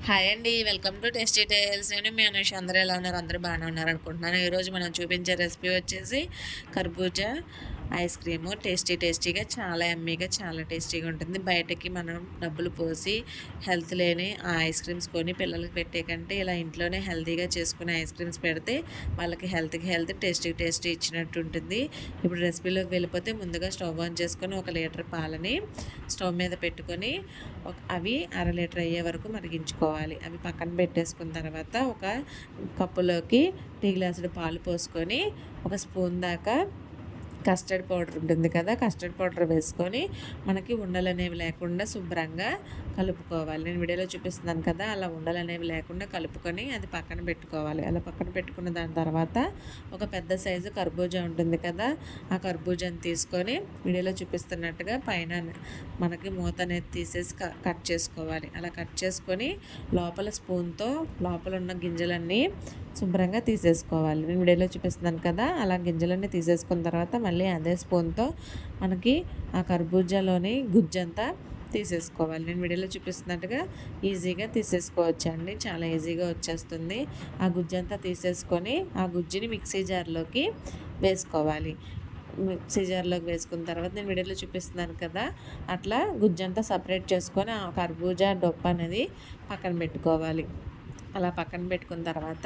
Hi అండి. Welcome to tasty tales. నేను మీ అనుష. అందరూ ఎలా ఉన్నారు? అందరూ బాగానే ఉన్నారు అనుకుంటున్నాను. ఈరోజు మనం చూపించే రెసిపీ వచ్చేసి కర్బూజా ఐస్ క్రీము. టేస్టీగా చాలా యమ్మీగా చాలా టేస్టీగా ఉంటుంది. బయటకి మనం డబ్బులు పోసి హెల్త్ లేని ఆ ఐస్ క్రీమ్స్ కొని పిల్లలకి పెట్టే కంటే ఇలా ఇంట్లోనే హెల్తీగా చేసుకునే ఐస్ క్రీమ్స్ పెడితే వాళ్ళకి హెల్త్ టేస్టీ ఇచ్చినట్టు ఉంటుంది. ఇప్పుడు రెసిపీలోకి వెళ్ళిపోతే ముందుగా స్టవ్ ఆన్ చేసుకొని 1 లీటర్ పాలని స్టవ్ మీద పెట్టుకొని అవి 1/2 లీటర్ అయ్యే వరకు మరిగించుకోవాలి. అవి పక్కన పెట్టేసుకున్న తర్వాత ఒక కప్పులోకి టీ గ్లాసుడు పాలు పోసుకొని 1 స్పూన్ దాకా కస్టర్డ్ పౌడర్ ఉంటుంది కదా, కస్టర్డ్ పౌడర్ వేసుకొని మనకి ఉండలు అనేవి లేకుండా శుభ్రంగా కలుపుకోవాలి. నేను వీడియోలో చూపిస్తున్నాను కదా, అలా ఉండలు అనేవి లేకుండా కలుపుకొని అది పక్కన పెట్టుకోవాలి. అలా పక్కన పెట్టుకున్న దాని తర్వాత ఒక పెద్ద సైజు కర్బూజా ఉంటుంది కదా, ఆ కర్బూజాని తీసుకొని వీడియోలో చూపిస్తున్నట్టుగా పైన మనకి మూత అనేది తీసేసి కట్ చేసుకోవాలి. అలా కట్ చేసుకొని లోపల స్పూన్తో లోపల ఉన్న గింజలన్నీ శుభ్రంగా తీసేసుకోవాలి. నేను వీడియోలో చూపిస్తున్నాను కదా, అలా గింజలన్నీ తీసేసుకున్న తర్వాత మళ్ళీ అదే స్పూన్తో మనకి ఆ కర్బూజాలోని గుజ్జంతా తీసేసుకోవాలి. నేను వీడియోలో చూపిస్తున్నట్టుగా ఈజీగా తీసేసుకోవచ్చు అండి, చాలా ఈజీగా వచ్చేస్తుంది. ఆ గుజ్జంతా తీసేసుకొని ఆ గుజ్జుని మిక్సీ జార్లోకి వేసుకోవాలి. మిక్సీ జార్లోకి వేసుకున్న తర్వాత నేను వీడియోలో చూపిస్తున్నాను కదా, అట్లా గుజ్జంతా సపరేట్ చేసుకొని ఆ కర్బూజా డొప్ప అనేది పక్కన పెట్టుకోవాలి. అలా పక్కన పెట్టుకున్న తర్వాత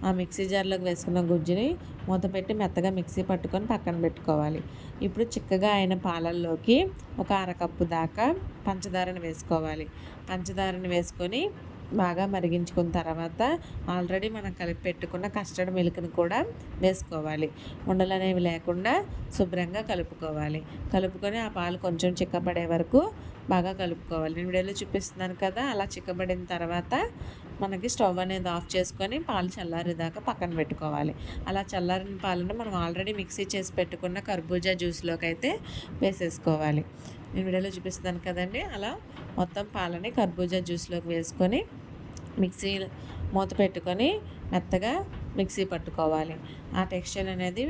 ఆ మిక్సీ జార్లోకి వేసుకున్న గుజ్జుని మూత పెట్టి మెత్తగా మిక్సీ పట్టుకొని పక్కన పెట్టుకోవాలి. ఇప్పుడు చిక్కగా అయిన పాలల్లోకి ఒక 1/2 కప్పు దాకా పంచదారని వేసుకోవాలి. పంచదారని వేసుకొని బాగా మరిగించుకున్న తర్వాత ఆల్రెడీ మనం కలిపి పెట్టుకున్న కస్టర్డ్ మిల్క్ని కూడా వేసుకోవాలి. ఉండలు అనేవి లేకుండా శుభ్రంగా కలుపుకొని ఆ పాలు కొంచెం చిక్కబడే వరకు బాగా కలుపుకోవాలి. నేను వీడియోలో చూపిస్తున్నాను కదా, అలా చిక్కబడిన తర్వాత మనకి స్టవ్ అనేది ఆఫ్ చేసుకొని పాలు చల్లారేదాకా పక్కన పెట్టుకోవాలి. అలా చల్లారిన పాలను మనం ఆల్రెడీ మిక్సీ చేసి పెట్టుకున్న కర్బూజా జ్యూస్లోకి అయితే వేసేసుకోవాలి. నేను వీడియోలో చూపిస్తున్నాను కదండి, అలా మొత్తం పాలని కర్బూజా జ్యూస్లోకి వేసుకొని మిక్సీ మూత పెట్టుకొని మెత్తగా మిక్సీ పట్టుకోవాలి. ఆ టెక్స్చర్ అనేది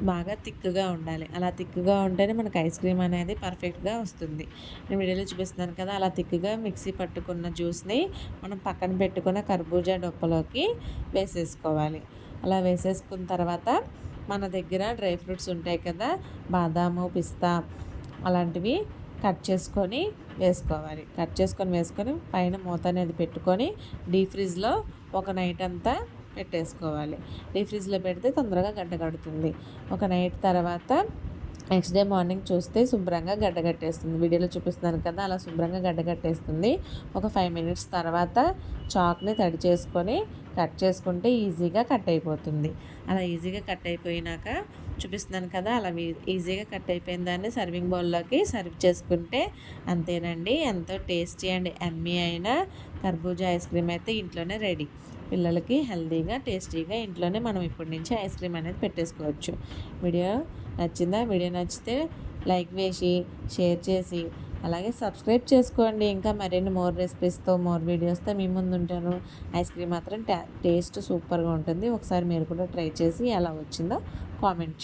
బాగా థిక్గా ఉండాలి. అలా థిక్గా ఉంటేనే మనకు ఐస్ క్రీమ్ అనేది పర్ఫెక్ట్గా వస్తుంది. నేను వీడియోలో చూపిస్తున్నాను కదా, అలా థిక్గా మిక్సీ పట్టుకున్న జ్యూస్ని మనం పక్కన పెట్టుకున్న కర్బూజా డొప్పలోకి వేసేసుకోవాలి. అలా వేసేసుకున్న తర్వాత మన దగ్గర డ్రై ఫ్రూట్స్ ఉంటాయి కదా, బాదాము, పిస్తా అలాంటివి కట్ చేసుకొని వేసుకొని పైన మూత అనేది పెట్టుకొని డీప్ ఫ్రిడ్జ్లో ఒక నైట్ అంతా పెట్టేసుకోవాలి. డీప్ ఫ్రిడ్జ్లో పెడితే తొందరగా గడ్డ కడుతుంది. ఒక నైట్ తర్వాత నెక్స్ట్ డే మార్నింగ్ చూస్తే శుభ్రంగా గడ్డగట్టేస్తుంది. వీడియోలో చూపిస్తున్నాను కదా, అలా శుభ్రంగా గడ్డగట్టేస్తుంది. ఒక 5 మినిట్స్ తర్వాత చాక్ని తడి చేసుకొని కట్ చేసుకుంటే ఈజీగా కట్ అయిపోతుంది. అలా ఈజీగా కట్ అయిపోయినాక చూపిస్తున్నాను కదా, అలా ఈజీగా కట్ అయిపోయిన దాన్ని సర్వింగ్ బౌల్లోకి సర్వ్ చేసుకుంటే అంతేనండి. ఎంతో టేస్టీ అండ్ యమ్మీ అయిన కర్బూజా ఐస్ క్రీమ్ అయితే ఇంట్లోనే రెడీ. పిల్లలకి హెల్తీగా టేస్టీగా ఇంట్లోనే మనం ఇప్పటి నుంచి ఐస్ క్రీమ్ అనేది పెట్టేసుకోవచ్చు. వీడియో నచ్చిందా? వీడియో నచ్చితే లైక్ వేసి షేర్ చేసి అలాగే సబ్స్క్రైబ్ చేసుకోండి. ఇంకా మరిన్ని మోర్ రెసిపీస్తో మోర్ వీడియోస్తో మీ ముందు ఉంటాను. ఐస్ క్రీమ్ మాత్రం టేస్ట్ సూపర్గా ఉంటుంది. ఒకసారి మీరు కూడా ట్రై చేసి ఎలా వచ్చిందో కామెంట్